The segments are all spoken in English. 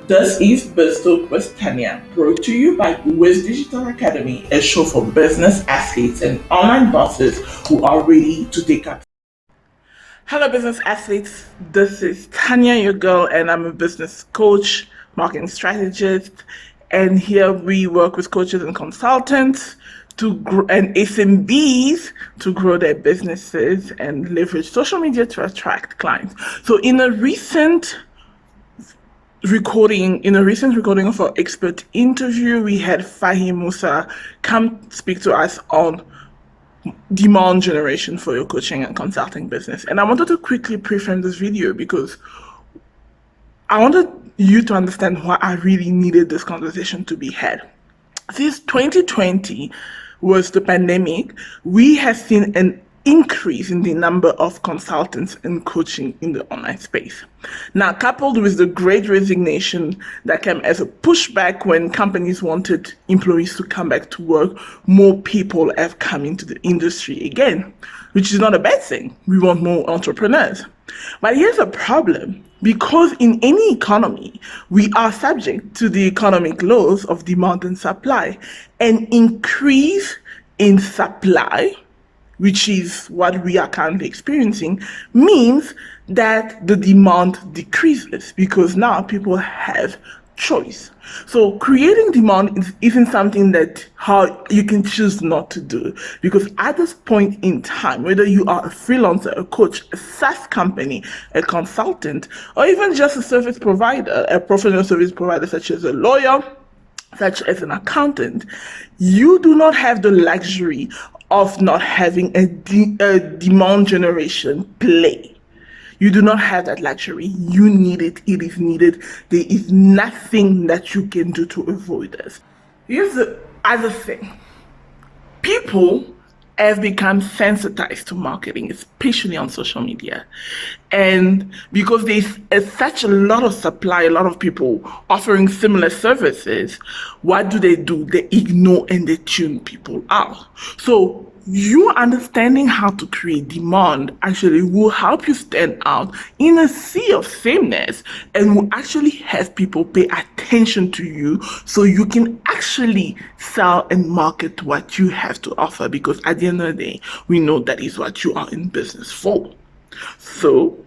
This is Biz Talk with Tanya, brought to you by Wiz Digital Academy, a show for business athletes and online bosses who are ready to take up. Hello, business athletes. This is Tanya, your girl, and I'm a business coach, marketing strategist, and here we work with coaches and consultants to grow, and SMBs to grow their businesses and leverage social media to attract clients. So in a recent recording of our expert interview, we had Faheem Moosa come speak to us on demand generation for your coaching and consulting business. And I wanted to quickly preframe this video because I wanted you to understand why I really needed this conversation to be had. Since 2020 was the pandemic, we have seen an increase in the number of consultants and coaching in the online space. Now, coupled with the great resignation that came as a pushback when companies wanted employees to come back to work, more people have come into the industry again, which is not a bad thing. We want more entrepreneurs. But here's a problem. Because in any economy, we are subject to the economic laws of demand and supply. An increase in supply, which is what we are currently experiencing, means that the demand decreases because now people have choice. So creating demand isn't something that how you can choose not to do, because at this point in time, whether you are a freelancer, a coach, a SaaS company, a consultant, or even just a service provider, a professional service provider such as a lawyer, such as an accountant, you do not have the luxury of not having a demand generation play. You do not have that luxury. You need it. It is needed. There is nothing that you can do to avoid this. Here's the other thing. People have become sensitized to marketing, especially on social media. And because there's such a lot of supply, a lot of people offering similar services, what do? They ignore and they tune people out. So you understanding how to create demand actually will help you stand out in a sea of sameness and will actually have people pay attention to you so you can actually sell and market what you have to offer, because at the end of the day, we know that is what you are in business for. So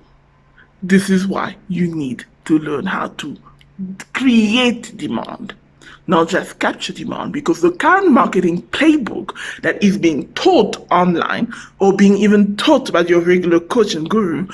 this is why you need to learn how to create demand, not just capture demand, because the current marketing playbook that is being taught online or being even taught by your regular coach and guru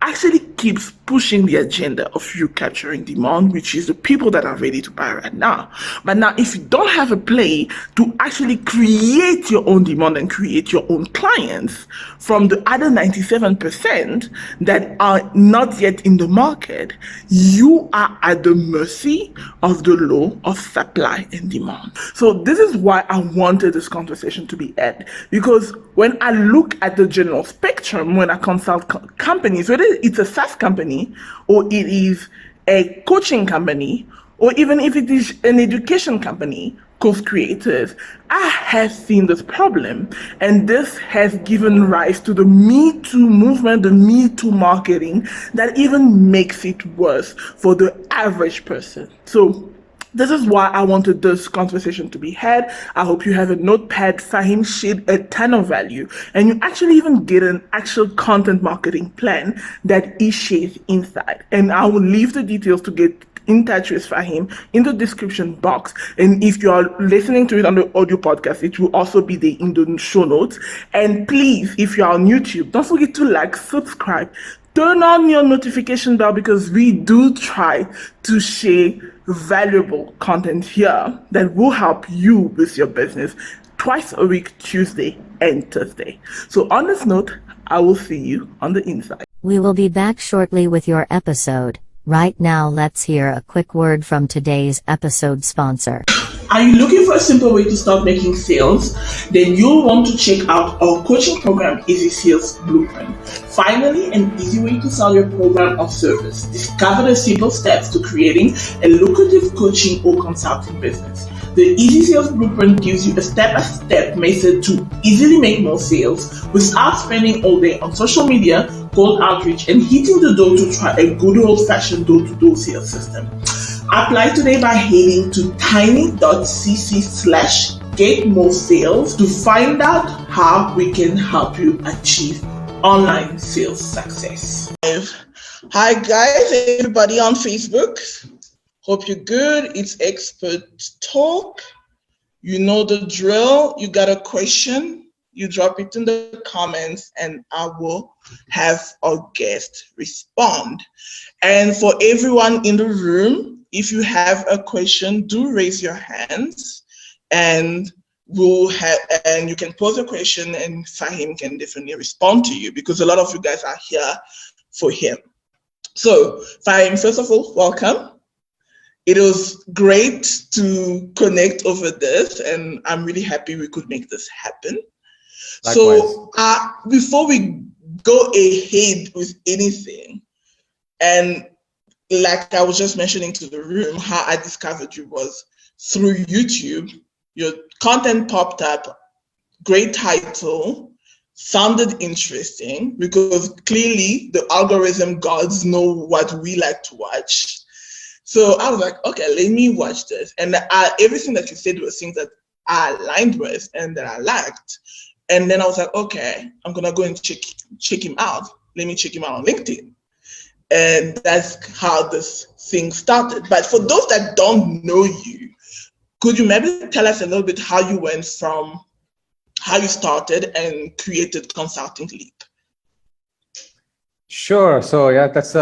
actually keeps pushing the agenda of you capturing demand, which is the people that are ready to buy right now. But now, if you don't have a play to actually create your own demand and create your own clients from the other 97% that are not yet in the market, you are at the mercy of the law of supply and demand. So this is why I wanted this conversation to be had, because when I look at the general spectrum, when I consult companies, whether it's a SaaS company or it is a coaching company, or even if it is an education company, course creators, I have seen this problem, and this has given rise to the Me Too movement, the Me Too marketing that even makes it worse for the average person. So this is why I wanted this conversation to be had. I hope you have a notepad. Faheem shared a ton of value, and you actually even get an actual content marketing plan that he shares inside. And I will leave the details to get in touch with Faheem in the description box. And if you are listening to it on the audio podcast, it will also be there in the show notes. And please, if you are on YouTube, don't forget to like, subscribe, turn on your notification bell, because we do try to share valuable content here that will help you with your business twice a week, Tuesday and Thursday. So on this note, I will see you on the inside. We will be back shortly with your episode. Right now, let's hear a quick word from today's episode sponsor. Are you looking for a simple way to start making sales? Then you'll want to check out our coaching program, Easy Sales Blueprint. Finally, an easy way to sell your program or service. Discover the simple steps to creating a lucrative coaching or consulting business. The Easy Sales Blueprint gives you a step-by-step method to easily make more sales without spending all day on social media, cold outreach, and hitting the door to try a good old-fashioned door-to-door sales system. Apply today by heading to tiny.cc/gatemosales to find out how we can help you achieve online sales success. Hi guys, everybody on Facebook. Hope you're good. It's Expert Talk. You know the drill. You got a question, you drop it in the comments and I will have our guest respond. And for everyone in the room, if you have a question, do raise your hands and you can pose a question and Faheem can definitely respond to you because a lot of you guys are here for him. So Faheem, first of all, welcome. It was great to connect over this and I'm really happy we could make this happen. Likewise. So before we go ahead with anything, and like I was just mentioning to the room, how I discovered you was through YouTube. Your content popped up, great title, sounded interesting because clearly the algorithm gods know what we like to watch. So I was like, okay, let me watch this. And everything that you said was things that I aligned with and that I liked. And then I was like, okay, I'm going to go and check him out. Let me check him out on LinkedIn. And that's how this thing started. But for those that don't know you, could you maybe tell us a little bit how you went from how you started and created Consulting Leap? Sure. So yeah, it's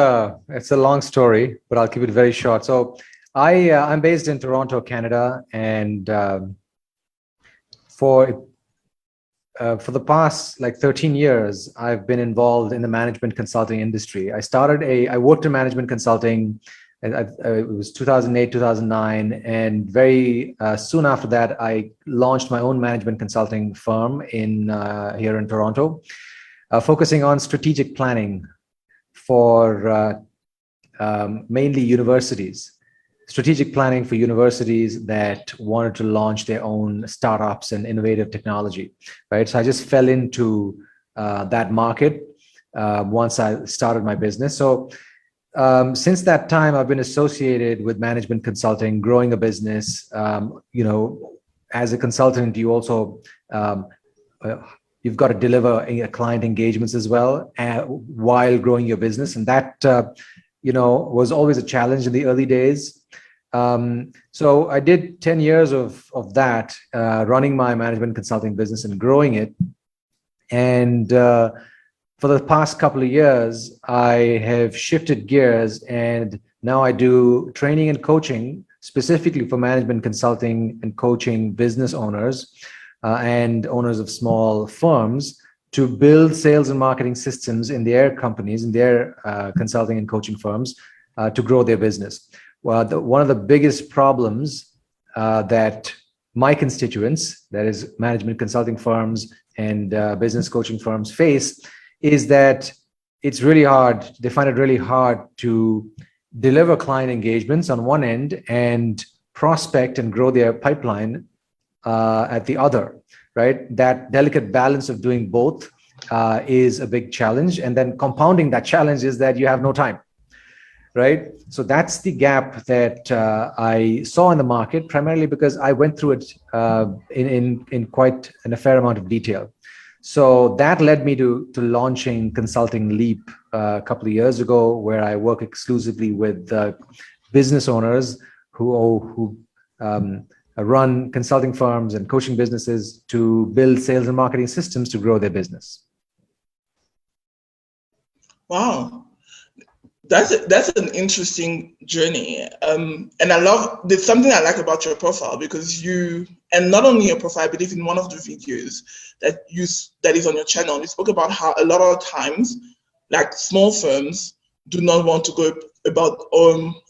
a long story, but I'll keep it very short. So I'm based in Toronto, Canada, and for the past 13 years, I've been involved in the management consulting industry. I worked in management consulting. It was 2008, 2009, and very soon after that, I launched my own management consulting firm here in Toronto, focusing on strategic planning for mainly universities. Strategic planning for universities that wanted to launch their own startups and innovative technology, right? So I just fell into that market once I started my business. So since that time, I've been associated with management consulting, growing a business. As a consultant, you also you've got to deliver client engagements as well while growing your business, and that was always a challenge in the early days. So I did 10 years of that, running my management consulting business and growing it. And for the past couple of years, I have shifted gears and now I do training and coaching specifically for management consulting and coaching business owners and owners of small firms to build sales and marketing systems in their companies, in their consulting and coaching firms to grow their business. Well, one of the biggest problems that my constituents, that is management consulting firms and business coaching firms, face is that it's really hard. They find it really hard to deliver client engagements on one end and prospect and grow their pipeline at the other, right? That delicate balance of doing both is a big challenge. And then compounding that challenge is that you have no time. Right. So that's the gap that I saw in the market, primarily because I went through it in quite a fair amount of detail. So that led me to launching Consulting Leap a couple of years ago, where I work exclusively with business owners who run consulting firms and coaching businesses to build sales and marketing systems to grow their business. Wow. That's an interesting journey. And there's something I like about your profile because and not only your profile, I believe in one of the videos that is on your channel, you spoke about how a lot of times, like small firms do not want to go about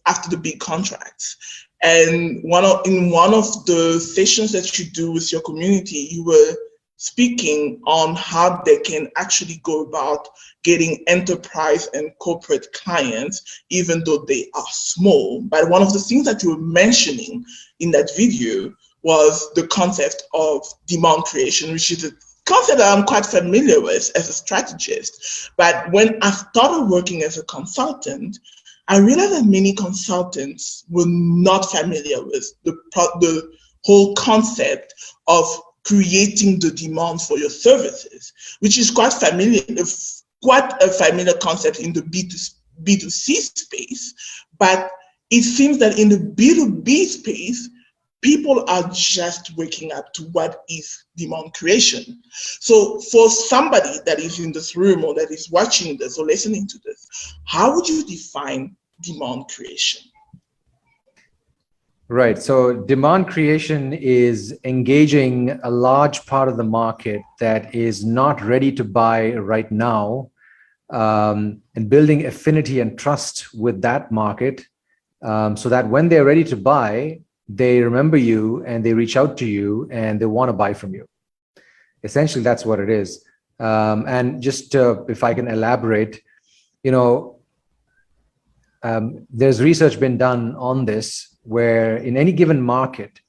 after the big contracts. And in one of the sessions that you do with your community, you were speaking on how they can actually go about getting enterprise and corporate clients, even though they are small. But one of the things that you were mentioning in that video was the concept of demand creation, which is a concept that I'm quite familiar with as a strategist. But when I started working as a consultant, I realized that many consultants were not familiar with the whole concept of creating the demand for your services, which is quite a familiar concept in the B2C space. But it seems that in the B2B space, people are just waking up to what is demand creation. So for somebody that is in this room or that is watching this or listening to this, how would you define demand creation? Right. So demand creation is engaging a large part of the market that is not ready to buy right now, and building affinity and trust with that market, so that when they're ready to buy, they remember you and they reach out to you and they want to buy from you. Essentially, that's what it is. And just if I can elaborate, there's research been done on this, where in any given market,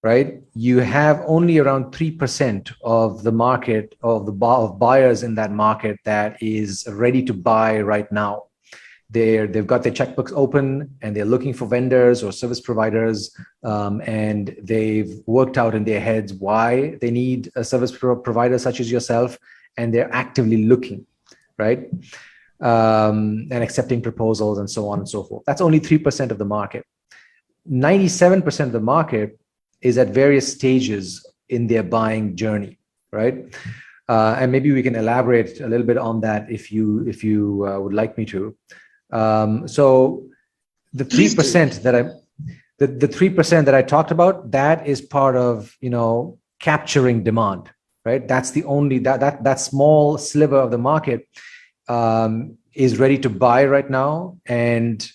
right, you have only around 3% of the market of buyers in that market that is ready to buy right now. They've got their checkbooks open and they're looking for vendors or service providers, and they've worked out in their heads why they need a service provider such as yourself, and they're actively looking, right, and accepting proposals and so on and so forth. That's only 3% of the market. 97% of the market is at various stages in their buying journey, right? And maybe we can elaborate a little bit on that if you would like me to. So the 3% the 3% that I talked about, that is part of capturing demand, right? That's the only that small sliver of the market is ready to buy right now. And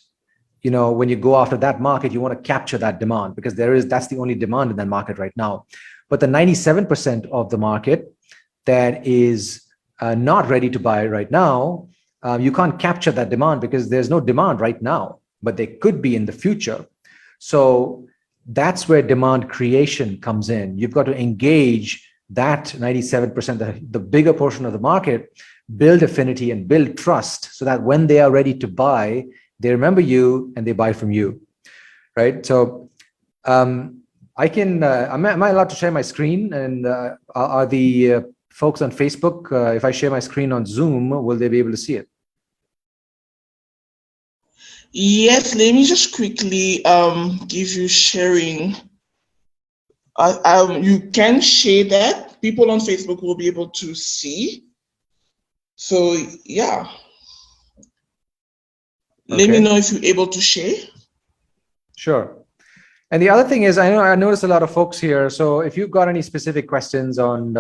when you go after that market, you want to capture that demand, because that's the only demand in that market right now. But the 97% of the market that is not ready to buy right now, you can't capture that demand because there's no demand right now, but there could be in the future. So that's where demand creation comes in. You've got to engage that 97%, the bigger portion of the market, build affinity and build trust, so that when they are ready to buy, they remember you and they buy from you, right? So am I allowed to share my screen? And are the folks on Facebook, if I share my screen on Zoom, will they be able to see it? Yes, let me just quickly give you sharing. You can share that. People on Facebook will be able to see. So yeah. Let me know if you're able to share. Sure. And the other thing is, I noticed a lot of folks here. So if you've got any specific questions on,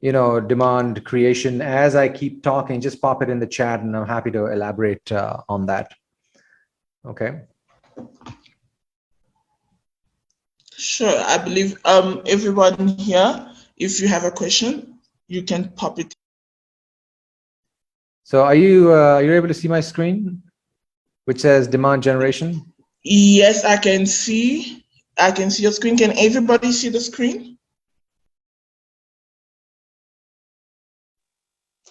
demand creation, as I keep talking, just pop it in the chat and I'm happy to elaborate on that. Okay. Sure. I believe everyone here, if you have a question, you can pop it. So are you able to see my screen, which says demand generation? Yes, I can see. I can see your screen. Can everybody see the screen?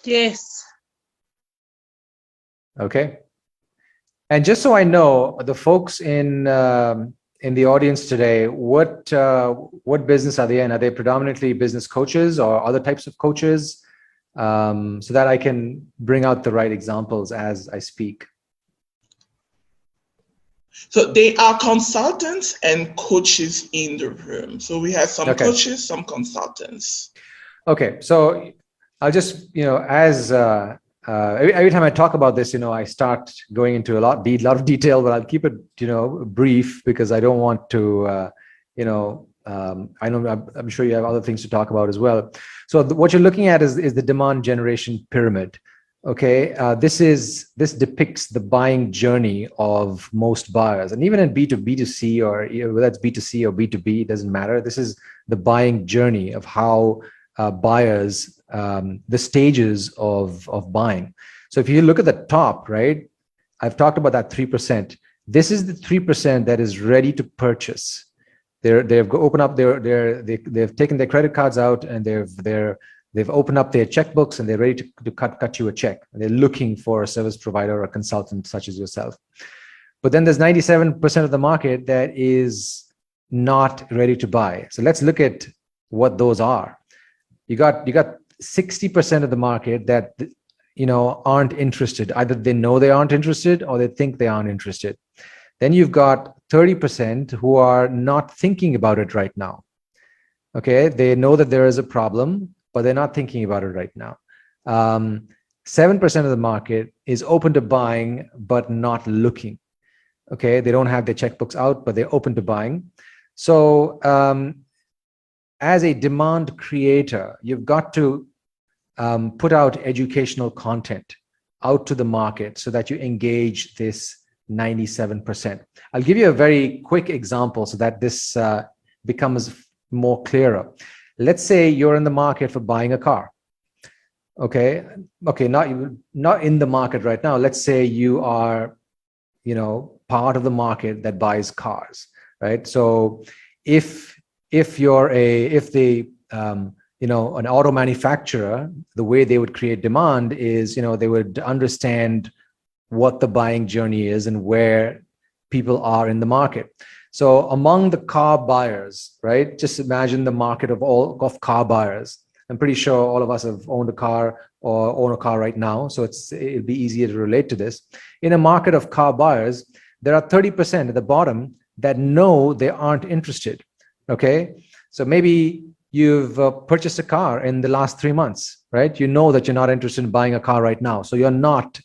Yes. Okay. And just so I know, the folks in the audience today, what business are they in? Are they predominantly business coaches or other types of coaches? So that I can bring out the right examples as I speak. So they are consultants and coaches in the room. So we have some coaches, some consultants. Okay. So I'll just, as every time I talk about this, I start going into a lot of detail, but I'll keep it, brief, because I don't want to, I'm sure you have other things to talk about as well. So what you're looking at is the demand generation pyramid. Okay, this depicts the buying journey of most buyers, and even in B2B2C, or whether it's B2C or B2B, it doesn't matter. This is the buying journey of how buyers, the stages of buying. So if you look at the top, right, I've talked about that 3%. This is the 3% that is ready to purchase. They've opened up they've taken their credit cards out, and they've They've opened up their checkbooks and they're ready to cut you a check. And they're looking for a service provider or a consultant such as yourself. But then there's 97% of the market that is not ready to buy. So let's look at what those are. You got 60% of the market that aren't interested. Either they know they aren't interested or they think they aren't interested. Then you've got 30% who are not thinking about it right now. Okay, they know that there is a problem, but they're not thinking about it right now. 7% of the market is open to buying, but not looking. Okay, they don't have their checkbooks out, but they're open to buying. So as a demand creator, you've got to put out educational content out to the market so that you engage this 97%. I'll give you a very quick example so that this becomes more clearer. Let's say you're in the market for buying a car. Okay, not in the market right now. Let's say you are, part of the market that buys cars, right? So if an auto manufacturer, the way they would create demand is, they would understand what the buying journey is and where people are in the market. So among the car buyers, right? Just imagine the market of car buyers. I'm pretty sure all of us have owned a car or own a car right now. So it'll be easier to relate to this. In a market of car buyers, there are 30% at the bottom that know they aren't interested. Okay. So maybe you've purchased a car in the last 3 months, right? You know that you're not interested in buying a car right now. So you're not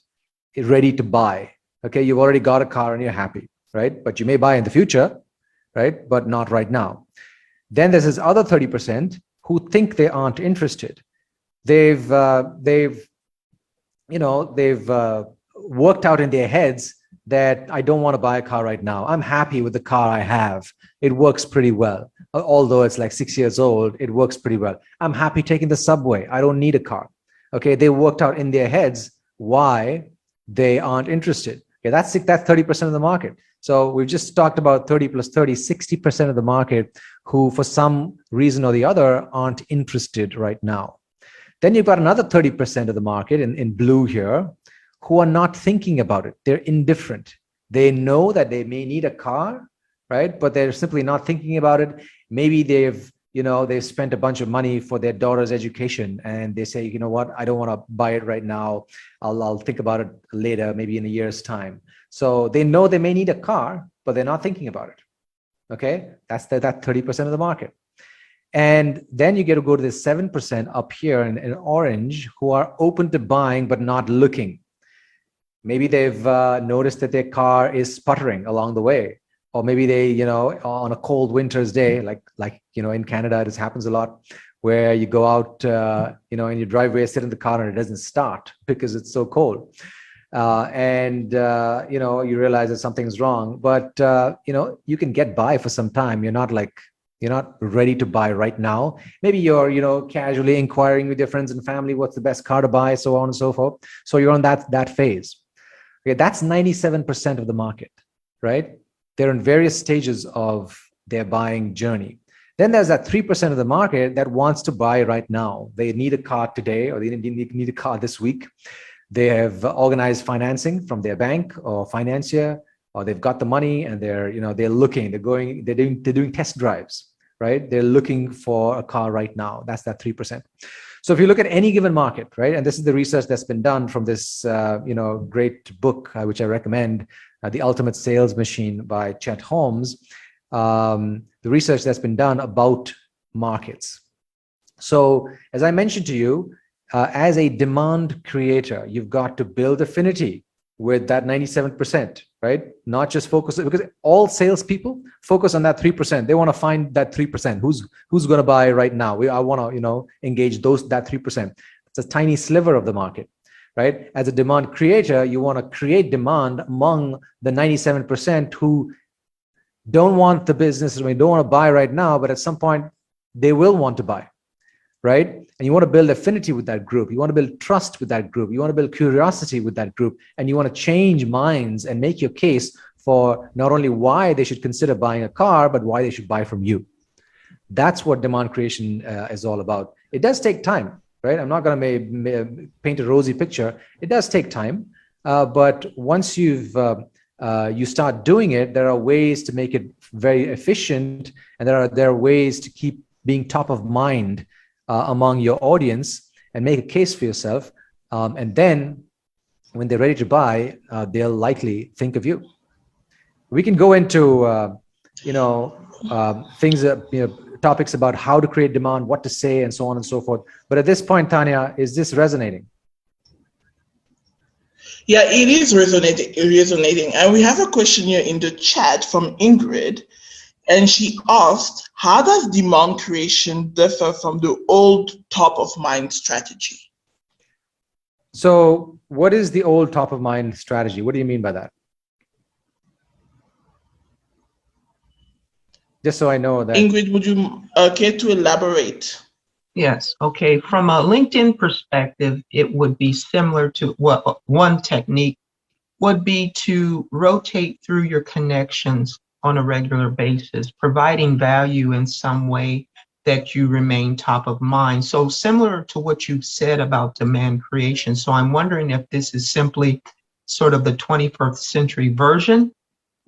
ready to buy. Okay. You've already got a car and you're happy, right? But you may buy in the future, right? But not right now. Then there's this other 30% who think they aren't interested. They've worked out in their heads that I don't want to buy a car right now. I'm happy with the car I have. It works pretty well. Although it's like 6 years old, it works pretty well. I'm happy taking the subway. I don't need a car. Okay, they worked out in their heads why they aren't interested. Okay, that's 30% of the market. So we've just talked about 30 plus 30, 60% of the market who for some reason or the other aren't interested right now. Then you've got another 30% of the market in blue here who are not thinking about it. They're indifferent. They know that they may need a car, right? But they're simply not thinking about it. Maybe they've spent a bunch of money for their daughter's education and they say, you know what, I don't want to buy it right now. I'll think about it later, maybe in a year's time. So they know they may need a car, but they're not thinking about it. Okay, that's that 30% of the market. And then you get to go to this 7% up here in orange who are open to buying, but not looking. Maybe they've noticed that their car is sputtering along the way. Or maybe they, on a cold winter's day, like in Canada, this happens a lot, where you go out, in your driveway, sit in the car and it doesn't start because it's so cold. You realize that something's wrong, but, you can get by for some time. You're not ready to buy right now. Maybe you're, casually inquiring with your friends and family, what's the best car to buy, so on and so forth. So you're on that phase. Okay, that's 97% of the market, right? They're in various stages of their buying journey. Then there's that 3% of the market that wants to buy right now. They need a car today, or they need a car this week. They have organized financing from their bank or financier, or they've got the money and they're looking, they're doing test drives, right? They're looking for a car right now. That's that 3%. So if you look at any given market, right, and this is the research that's been done from this, great book, which I recommend, The Ultimate Sales Machine by Chet Holmes, the research that's been done about markets. So as I mentioned to you, as a demand creator, you've got to build affinity with that 97%, right? Not just focus, because all salespeople focus on that 3%. They want to find that 3%. Who's going to buy right now? I want to, engage that 3%. It's a tiny sliver of the market, right? As a demand creator, you want to create demand among the 97% who don't want the business, don't want to buy right now, but at some point they will want to buy, right? And you want to build affinity with that group. You want to build trust with that group. You want to build curiosity with that group. And you want to change minds and make your case for not only why they should consider buying a car, but why they should buy from you. That's what demand creation is all about. It does take time. right? I'm not going to paint a rosy picture. It does take time, but once you start doing it, there are ways to make it very efficient, and there are ways to keep being top of mind among your audience and make a case for yourself. And then when they're ready to buy, they'll likely think of you. We can go into things topics about how to create demand, what to say, and so on and so forth. But at this point, Tanya, is this resonating? Yeah, it is resonating. And we have a question here in the chat from Ingrid. And she asked, how does demand creation differ from the old top of mind strategy? So what is the old top of mind strategy? What do you mean by that? Just so I know that. Ingrid, would you care to elaborate? Yes. Okay. From a LinkedIn perspective, it would be similar to what one technique would be to rotate through your connections on a regular basis, providing value in some way that you remain top of mind. So similar to what you said about demand creation. So I'm wondering if this is simply sort of the 21st century version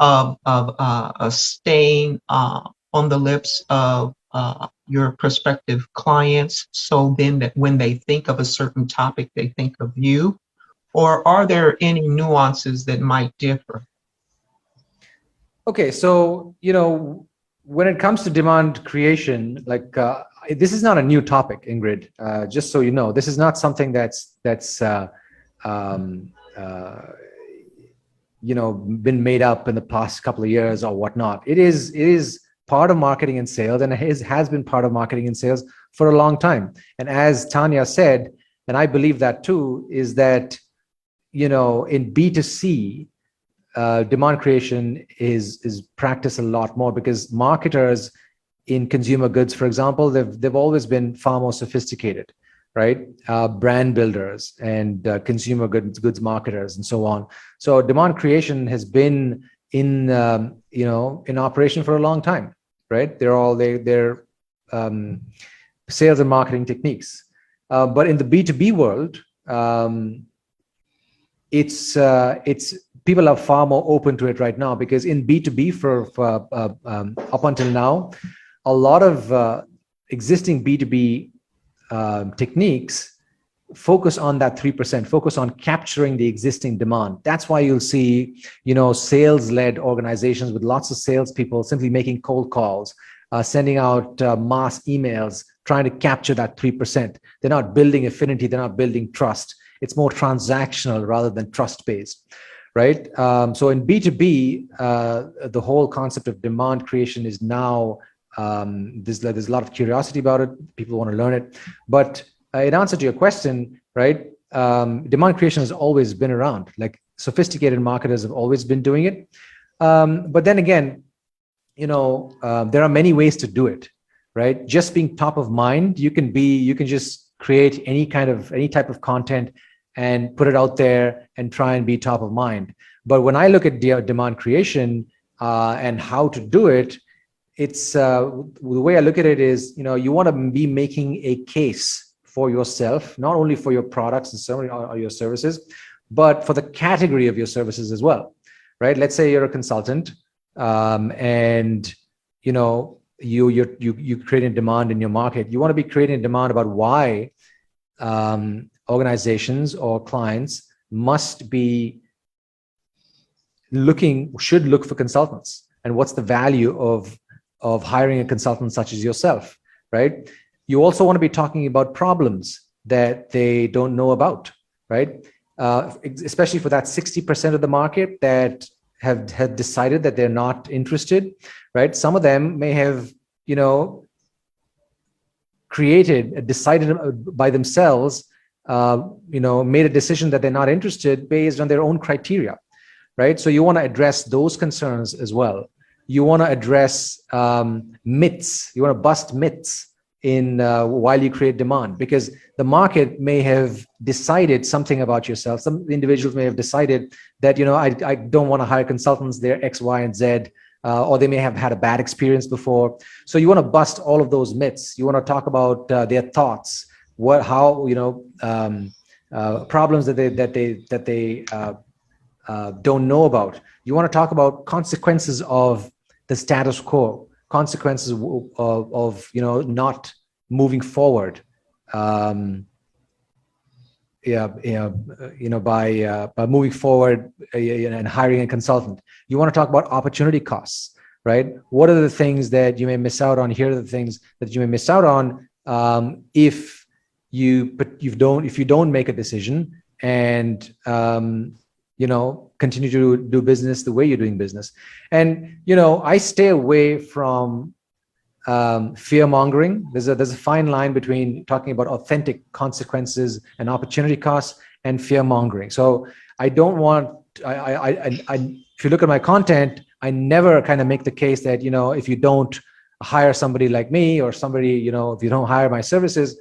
of staying on the lips of your prospective clients, so then that when they think of a certain topic, they think of you? Or are there any nuances that might differ? Okay, so, when it comes to demand creation, like this is not a new topic, Ingrid. Just so you know, this is not something that's been made up in the past couple of years or whatnot. It is part of marketing and sales, and it has been part of marketing and sales for a long time. And as Tanya said, and I believe that too, is that in B2C, demand creation is practiced a lot more, because marketers in consumer goods, for example, they've always been far more sophisticated, right? Brand builders and consumer goods marketers and so on. So demand creation has been in operation for a long time, right? They're sales and marketing techniques. But in the B2B world, it's people are far more open to it right now, because in B2B for up until now, a lot of existing B2B techniques focus on that 3%, focus on capturing the existing demand. That's why you'll see, sales-led organizations with lots of salespeople simply making cold calls, sending out mass emails, trying to capture that 3%. They're not building affinity, they're not building trust. It's more transactional rather than trust-based, right? So in B2B, the whole concept of demand creation is now, there's a lot of curiosity about it. People want to learn it. But in answer to your question, right, demand creation has always been around. Like, sophisticated marketers have always been doing it. But then again, there are many ways to do it, right? Just being top of mind, you can just create any type of content and put it out there and try and be top of mind. But when I look at demand creation and how to do it, it's the way I look at it is, you want to be making a case for yourself, not only for your products and your services, but for the category of your services as well, right? Let's say you're a consultant, and you creating demand in your market. You want to be creating demand about why organizations or clients should look for consultants, and what's the value of hiring a consultant such as yourself, right? You also want to be talking about problems that they don't know about, right? Especially for that 60% of the market that have decided that they're not interested, right? Some of them may have, decided by themselves, made a decision that they're not interested based on their own criteria, right? So you want to address those concerns as well. You want to address myths. You want to bust myths in while you create demand, because the market may have decided something about yourself. Some individuals may have decided that, I don't want to hire consultants, they're X, Y, and Z, or they may have had a bad experience before. So you want to bust all of those myths. You want to talk about their thoughts, how, problems that they don't know about. You want to talk about consequences of the status quo, consequences of not moving forward. By moving forward and hiring a consultant. You want to talk about opportunity costs, right? What are the things that you may miss out on? Here are the things that you may miss out on if you don't make a decision and continue to do business the way you're doing business. And I stay away from fear mongering. There's a fine line between talking about authentic consequences and opportunity costs and fear mongering. So I don't want, if you look at my content, I never kind of make the case that, if you don't hire somebody like me or somebody, if you don't hire my services,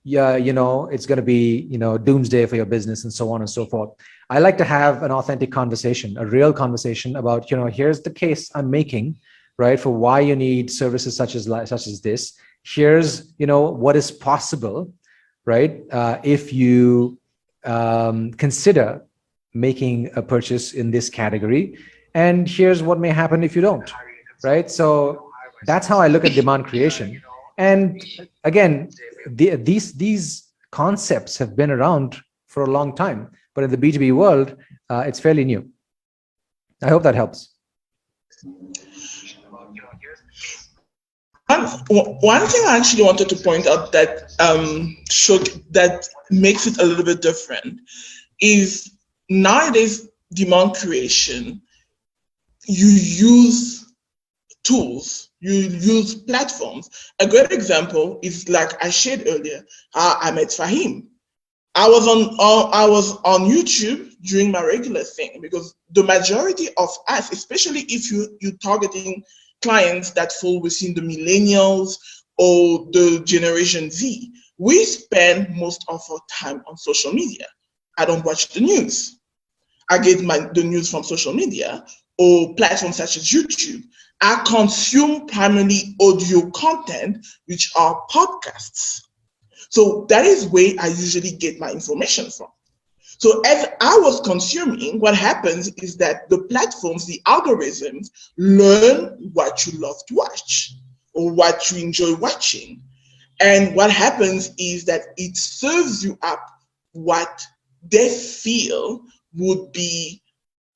it's going to be, doomsday for your business and so on and so forth. I like to have an authentic conversation, a real conversation about, here's the case I'm making, right, for why you need services such as this. Here's what is possible, right, if you consider making a purchase in this category, and here's what may happen if you don't, right? So that's how I look at demand creation. And again, these concepts have been around for a long time, but in the B2B world, it's fairly new. I hope that helps. One thing I actually wanted to point out that that makes it a little bit different is nowadays demand creation, you use tools, you use platforms. A great example is, like I shared earlier, I met Faheem. I was on YouTube doing my regular thing, because the majority of us, especially if you're targeting clients that fall within the millennials or the Generation Z, we spend most of our time on social media. I don't watch the news. I get the news from social media or platforms such as YouTube. I consume primarily audio content, which are podcasts. So that is where I usually get my information from. So as I was consuming, what happens is that the platforms, the algorithms, learn what you love to watch or what you enjoy watching. And what happens is that it serves you up what they feel would be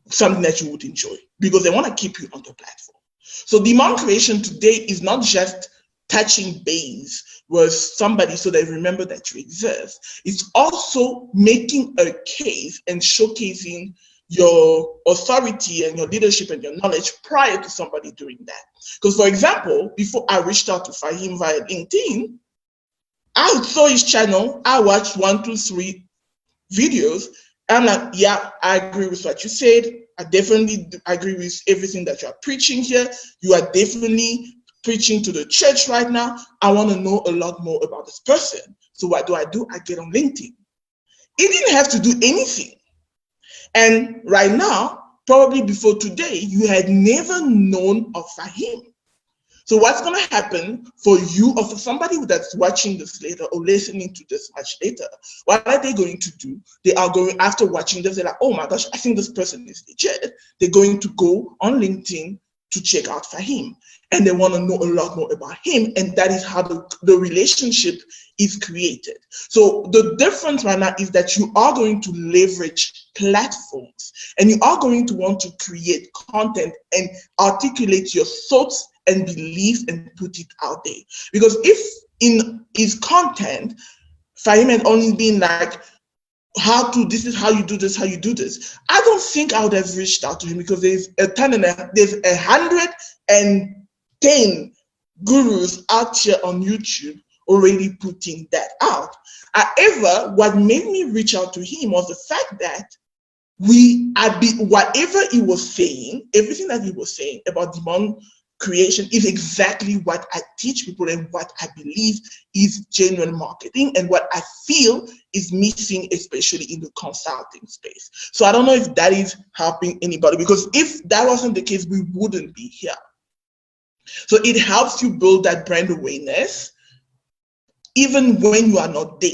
something that you would enjoy, because they want to keep you on the platform. So demand creation today is not just touching base with somebody so they remember that you exist. It's also making a case and showcasing your authority and your leadership and your knowledge prior to somebody doing that. Because, for example, before I reached out to Faheem via LinkedIn, I saw his channel, I watched 1, 2, 3 videos. I'm like, yeah, I agree with what you said. I definitely agree with everything that you are preaching here. You are definitely preaching to the church right now. I want to know a lot more about this person. So what do? I get on LinkedIn. He didn't have to do anything. And right now, probably before today, you had never known of Faheem. So what's going to happen for you or for somebody that's watching this later or listening to this much later? What are they going to do? They are going, after watching this, they're like, oh my gosh, I think this person is legit. They're going to go on LinkedIn to check out Faheem. And they want to know a lot more about him. And that is how the relationship is created. So the difference right now is that you are going to leverage platforms, and you are going to want to create content and articulate your thoughts and beliefs and put it out there. Because if in his content, Faheem had only been like, this is how you do this, how you do this, I don't think I would have reached out to him, because there's 110 gurus out here on YouTube already putting that out. However, what made me reach out to him was the fact that whatever he was saying, everything that he was saying about demand creation is exactly what I teach people and what I believe is genuine marketing and what I feel is missing, especially in the consulting space. So I don't know if that is helping anybody, because if that wasn't the case, we wouldn't be here. So it helps you build that brand awareness even when you are not there,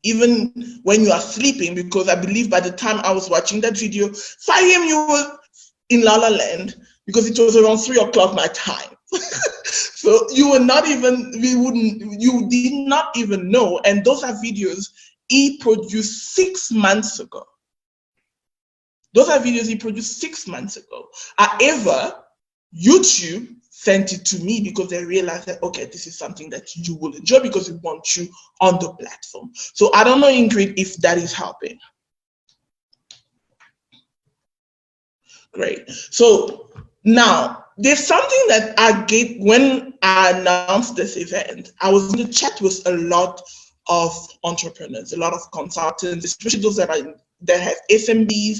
even when you are sleeping, because I believe by the time I was watching that video, Faheem, you were in La La Land, because it was around 3 o'clock my time. So you were not even, you did not even know. And those are videos he produced 6 months ago. Those are videos he produced 6 months ago. However, YouTube sent it to me because they realized that, okay, this is something that you will enjoy because we want you on the platform. So I don't know, Ingrid, if that is helping. Great. So now there's something that I get when I announced this event. I was in the chat with a lot of entrepreneurs, a lot of consultants, especially those that have SMBs,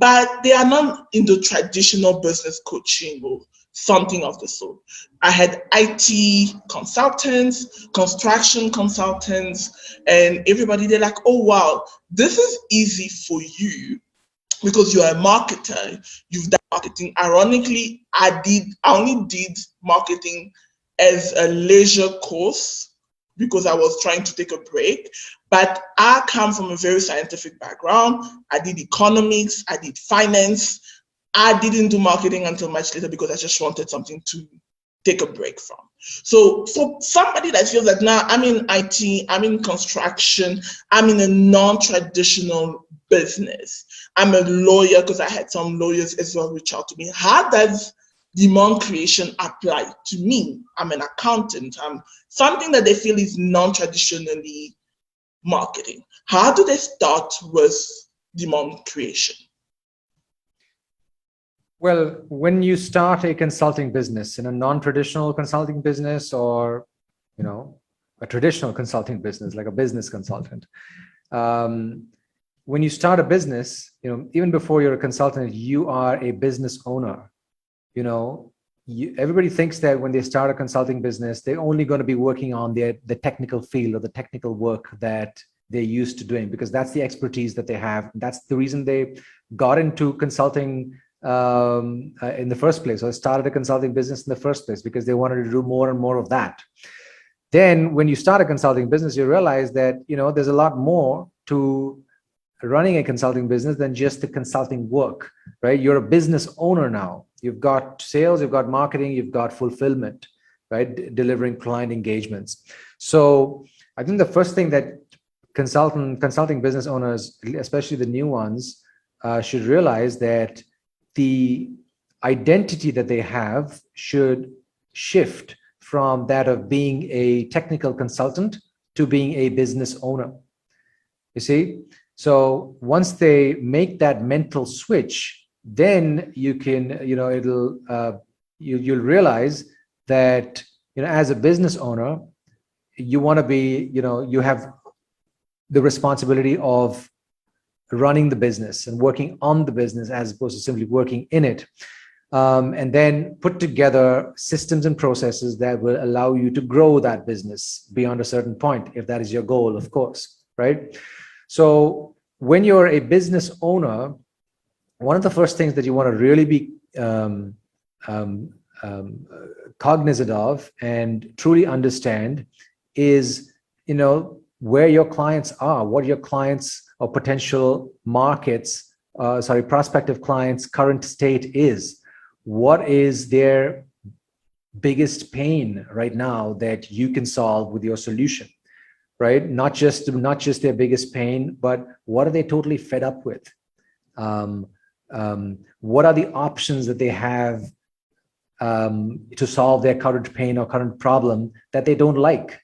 but they are not in the traditional business coaching or something of the sort. I had IT consultants, construction consultants, and everybody, they're like, oh, wow, this is easy for you because you're a marketer, you've done marketing. Ironically, I only did marketing as a leisure course because I was trying to take a break. But I come from a very scientific background. I did economics, I did finance. I didn't do marketing until much later because I just wanted something to take a break from. So for somebody that feels that now I'm in IT, I'm in construction, I'm in a non-traditional business, I'm a lawyer because I had some lawyers as well reach out to me. How does demand creation apply to me? I'm an accountant. I'm something that they feel is non-traditionally marketing. How do they start with demand creation? Well, when you start a consulting business, in a non-traditional consulting business, or a traditional consulting business like a business consultant, when you start a business, even before you're a consultant, you are a business owner. Everybody thinks that when they start a consulting business, they're only going to be working on the technical field or the technical work that they're used to doing, because that's the expertise that they have. That's the reason they got into consulting in the first place, or started a consulting business in the first place, because they wanted to do more and more of that. Then when you start a consulting business, you realize that there's a lot more to running a consulting business than just the consulting work, right? You're a business owner now. You've got sales, you've got marketing, you've got fulfillment, right? Delivering client engagements. So I think the first thing that consulting business owners, especially the new ones, should realize that the identity that they have should shift from that of being a technical consultant to being a business owner. You see? So once they make that mental switch, then you can, you'll realize that, as a business owner, you want to be, you have the responsibility of running the business and working on the business as opposed to simply working in it. And then put together systems and processes that will allow you to grow that business beyond a certain point, if that is your goal, of course, right? So when you're a business owner, one of the first things that you want to really be cognizant of and truly understand is, where your clients are, what your clients or potential markets, prospective clients' current state is. What is their biggest pain right now that you can solve with your solution, right? Not just their biggest pain, but what are they totally fed up with? What are the options that they have to solve their current pain or current problem that they don't like,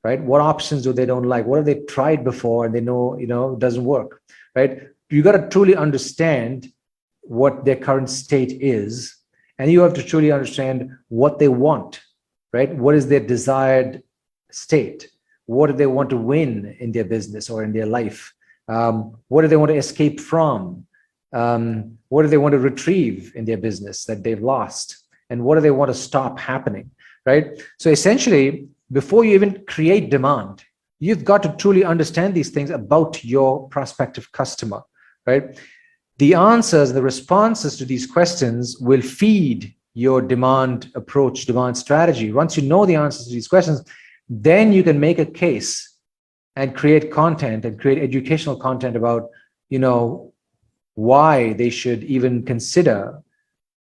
right? What options do they don't like? What have they tried before and they know, it doesn't work, right? You got to truly understand what their current state is, and you have to truly understand what they want, right? What is their desired state? What do they want to win in their business or in their life? What do they want to escape from? What do they want to retrieve in their business that they've lost? And what do they want to stop happening, right? So essentially, before you even create demand, you've got to truly understand these things about your prospective customer, right? The answers, the responses to these questions will feed your demand approach, demand strategy. Once you know the answers to these questions, then you can make a case and create content and create educational content about, why they should even consider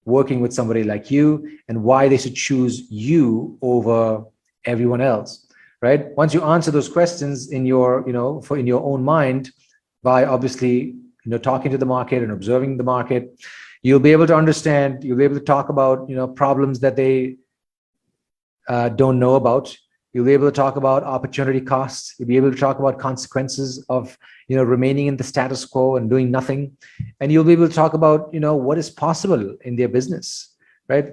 working with somebody like you and why they should choose you over everyone else, right? Once you answer those questions in your, in your own mind, by obviously, talking to the market and observing the market, you'll be able to understand, you'll be able to talk about, problems that they don't know about. You'll be able to talk about opportunity costs. You'll be able to talk about consequences of, remaining in the status quo and doing nothing. And you'll be able to talk about, what is possible in their business, right?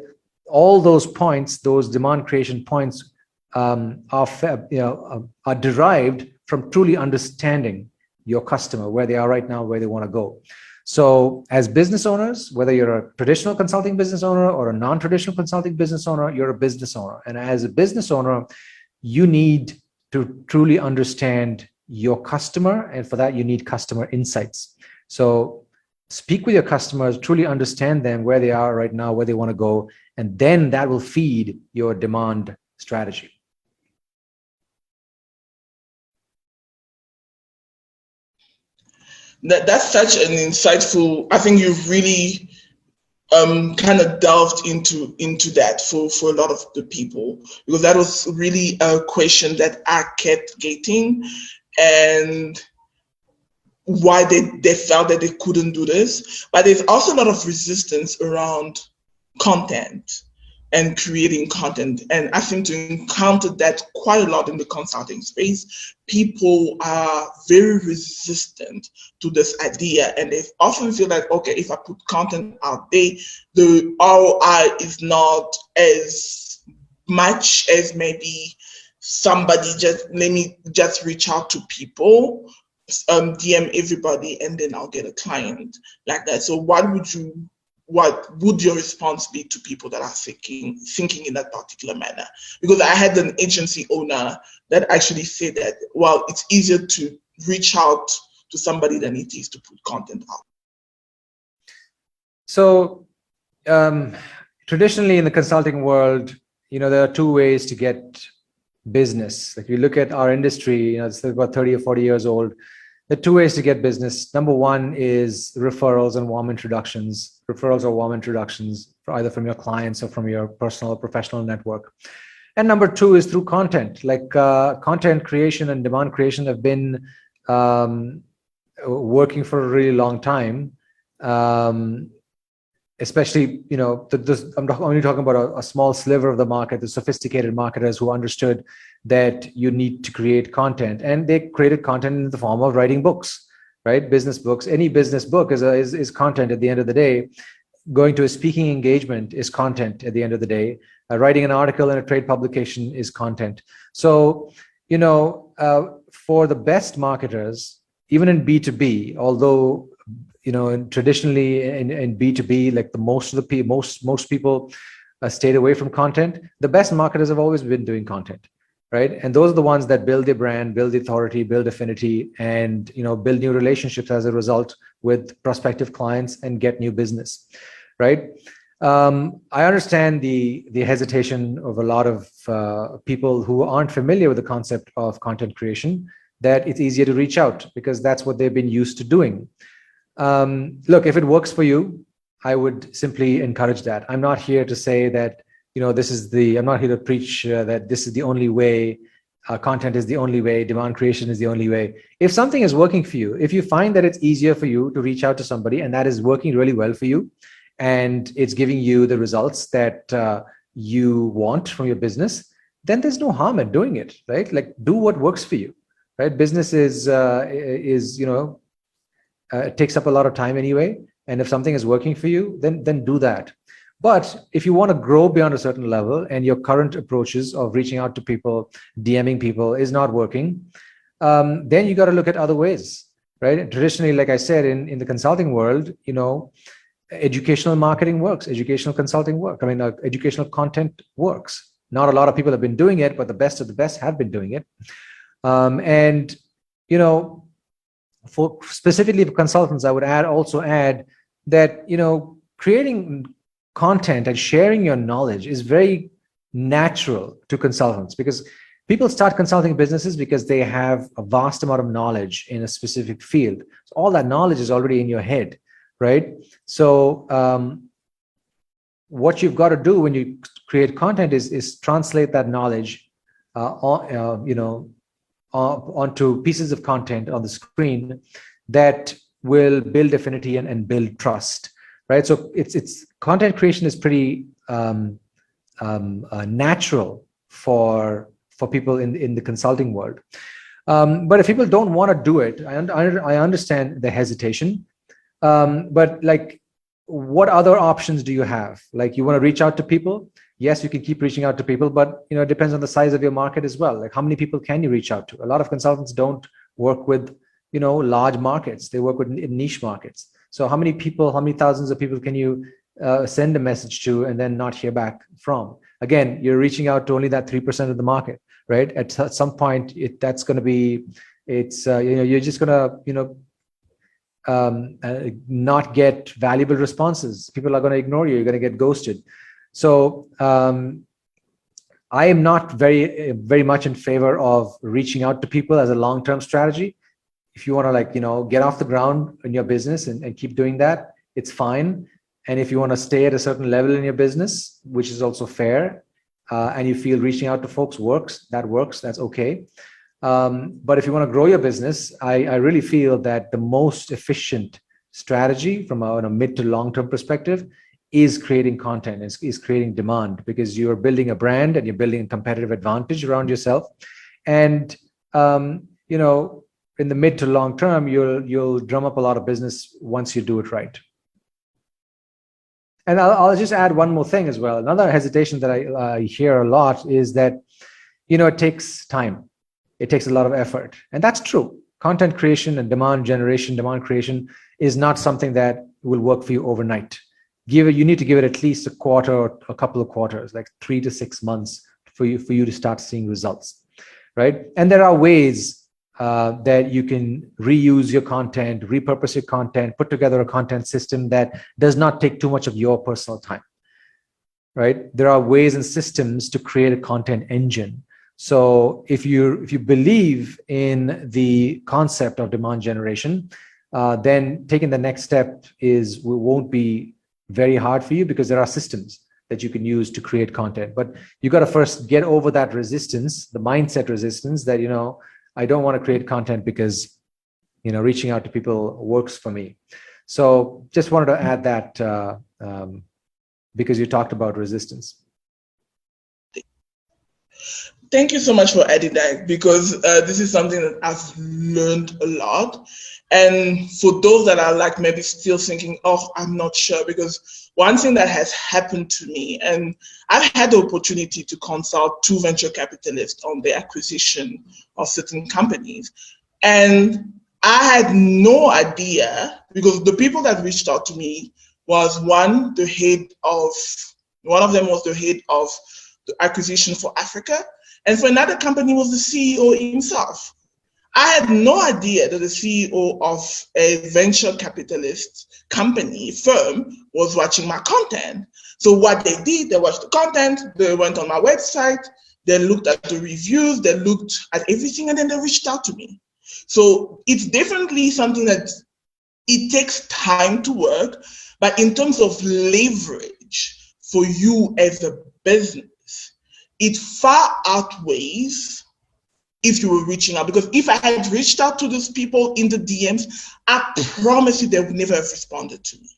All those points, those demand creation points, are derived from truly understanding your customer, where they are right now, where they want to go. So as business owners, whether you're a traditional consulting business owner or a non-traditional consulting business owner, you're a business owner. And as a business owner, you need to truly understand your customer. And for that, you need customer insights. So speak with your customers, truly understand them, where they are right now, where they want to go. And then that will feed your demand strategy. That's such an insightful, I think you've really kind of delved into that for a lot of the people, because that was really a question that I kept getting, and why they felt that they couldn't do this. But there's also a lot of resistance around content and creating content. And I seem to encounter that quite a lot in the consulting space. People are very resistant to this idea, and they often feel like, okay, if I put content out there, the ROI is not as much as maybe somebody let me just reach out to people, DM everybody, and then I'll get a client like that. So what would your response be to people that are thinking in that particular manner? Because I had an agency owner that actually said that, well, it's easier to reach out to somebody than it is to put content out. So traditionally in the consulting world, there are two ways to get business. Like, if you look at our industry, it's about 30 or 40 years old. There are two ways to get business. Number one is referrals and warm introductions. Referrals or warm introductions, either from your clients or from your personal or professional network. And number two is through content. Like content creation and demand creation have been working for a really long time. Especially, I'm only talking about a small sliver of the market, the sophisticated marketers who understood that you need to create content, and they created content in the form of writing books, right? Business books. Any business book is content at the end of the day. Going to a speaking engagement is content at the end of the day. Writing an article in a trade publication is content. So, for the best marketers, even in B2B, although traditionally in B2B, like most people stayed away from content, the best marketers have always been doing content, right? And those are the ones that build their brand, build authority, build affinity, and build new relationships as a result with prospective clients and get new business, right? I understand the hesitation of a lot of people who aren't familiar with the concept of content creation, that it's easier to reach out because that's what they've been used to doing. Look, if it works for you, I would simply encourage that. I'm not here to say that, I'm not here to preach that this is the only way, content is the only way, demand creation is the only way. If something is working for you, if you find that it's easier for you to reach out to somebody and that is working really well for you, and it's giving you the results that you want from your business, then there's no harm in doing it, right? Like, do what works for you, right? Business is it takes up a lot of time anyway. And if something is working for you, then do that. But if you want to grow beyond a certain level and your current approaches of reaching out to people, DMing people is not working, then you got to look at other ways, right? Traditionally, like I said, in the consulting world, educational marketing works, educational consulting works. Educational content works. Not a lot of people have been doing it, but the best of the best have been doing it. For specifically for consultants, I would also add that, creating content and sharing your knowledge is very natural to consultants, because People start consulting businesses because they have a vast amount of knowledge in a specific field. So all that knowledge is already in your head, right? So what you've got to do when you create content is translate that knowledge onto pieces of content on the screen that will build affinity and build trust, right? So it's content creation is pretty natural for people in the consulting world. But if people don't want to do it, I understand the hesitation. But like, what other options do you have? Like, you want to reach out to people? Yes, you can keep reaching out to people, but it depends on the size of your market as well. Like, how many people can you reach out to? A lot of consultants don't work with large markets. They work with niche markets. So how many people, how many thousands of people can you send a message to and then not hear back from? Again, you're reaching out to only that 3% of the market, right? At some point, that's going to be, you're just going to, not get valuable responses. People are going to ignore you. You're going to get ghosted. So I am not very much in favor of reaching out to people as a long-term strategy. If you want to get off the ground in your business and keep doing that, it's fine. And if you want to stay at a certain level in your business, which is also fair, and you feel reaching out to folks works, that's okay. But if you want to grow your business, I really feel that the most efficient strategy from a mid to long-term perspective is creating content, is creating demand, because you're building a brand and you're building a competitive advantage around yourself. And, in the mid to long term, you'll drum up a lot of business once you do it right. And I'll just add one more thing as well. Another hesitation that I hear a lot is that, it takes time. It takes a lot of effort. And that's true. Content creation and demand generation, demand creation is not something that will work for you overnight. You need to give it at least a quarter or a couple of quarters, like 3 to 6 months for you to start seeing results, right? And there are ways that you can reuse your content, repurpose your content, put together a content system that does not take too much of your personal time, right? There are ways and systems to create a content engine. So if you believe in the concept of demand generation, then taking the next step won't be very hard for you, because there are systems that you can use to create content. But you got to first get over that resistance, the mindset resistance that, I don't want to create content because, reaching out to people works for me. So just wanted to add that because you talked about resistance. Thank you so much for adding that, because this is something that I've learned a lot. And for those that are like maybe still thinking, oh, I'm not sure, because one thing that has happened to me, and I've had the opportunity to consult 2 venture capitalists on the acquisition of certain companies. And I had no idea, because the people that reached out to me was one of them was the head of the acquisition for Africa. And for another company was the CEO himself. I had no idea that the CEO of a venture capitalist firm was watching my content. So what they did, they watched the content, they went on my website, they looked at the reviews, they looked at everything, and then they reached out to me. So it's definitely something that it takes time to work, but in terms of leverage for you as a business, it far outweighs if you were reaching out. Because if I had reached out to those people in the DMs, I promise you they would never have responded to me.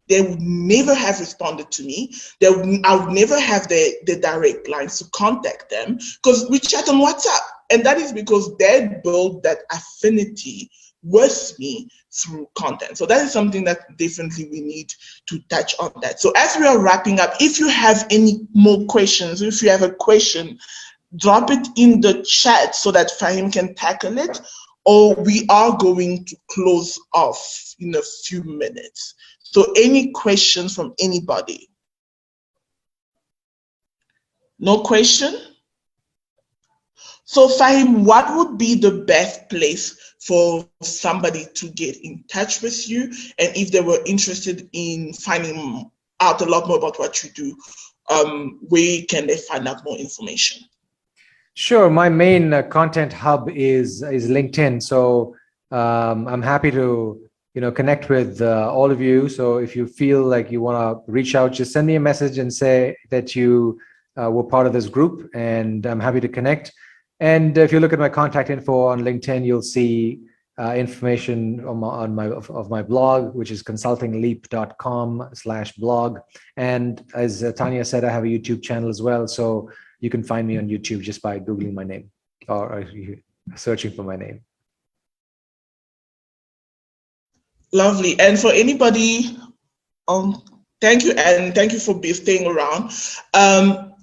They would never have responded to me. I would never have the direct lines to contact them, because we chat on WhatsApp. And that is because they build that affinity with me through content. So that is something that definitely we need to touch on that. So as we are wrapping up, if you have any more questions, if you have a question, drop it in the chat so that Faheem can tackle it, or we are going to close off in a few minutes. So any questions from anybody? No question? So Faheem, what would be the best place for somebody to get in touch with you? And if they were interested in finding out a lot more about what you do, where can they find out more information? Sure. My main content hub is LinkedIn. So I'm happy to connect with all of you. So if you feel like you want to reach out, just send me a message and say that you were part of this group, and I'm happy to connect. And if you look at my contact info on LinkedIn, you'll see information of my blog, which is consultingleap.com/blog. And as Tanya said, I have a YouTube channel as well. So you can find me on YouTube just by Googling my name or searching for my name. Lovely. And for anybody, thank you, and thank you for staying around.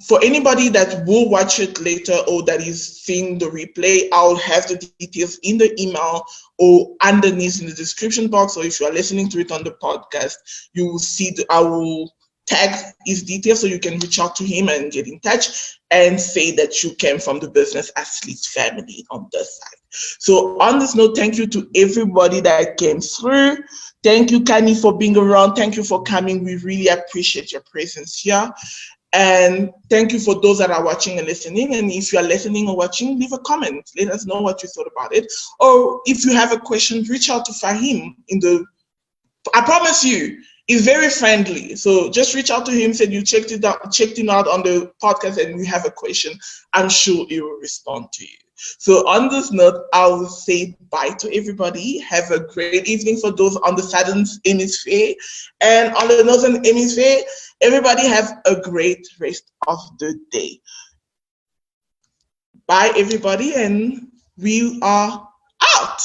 For anybody that will watch it later or that is seeing the replay, I'll have the details in the email or underneath in the description box. Or if you are listening to it on the podcast, you will see I will tag his details so you can reach out to him and get in touch and say that you came from the Business Athlete family on this side. So on this note, thank you to everybody that came through. Thank you, Kani, for being around. Thank you for coming. We really appreciate your presence here. And thank you for those that are watching and listening. And if you are listening or watching, leave a comment. Let us know what you thought about it. Or if you have a question, reach out to Faheem I promise you, he's very friendly. So just reach out to him, said you checked him out on the podcast and you have a question. I'm sure he will respond to you. So on this note, I will say bye to everybody. Have a great evening for those on the Southern Hemisphere. And on the Northern Hemisphere, everybody have a great rest of the day. Bye, everybody, and we are out.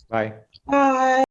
Bye. Bye.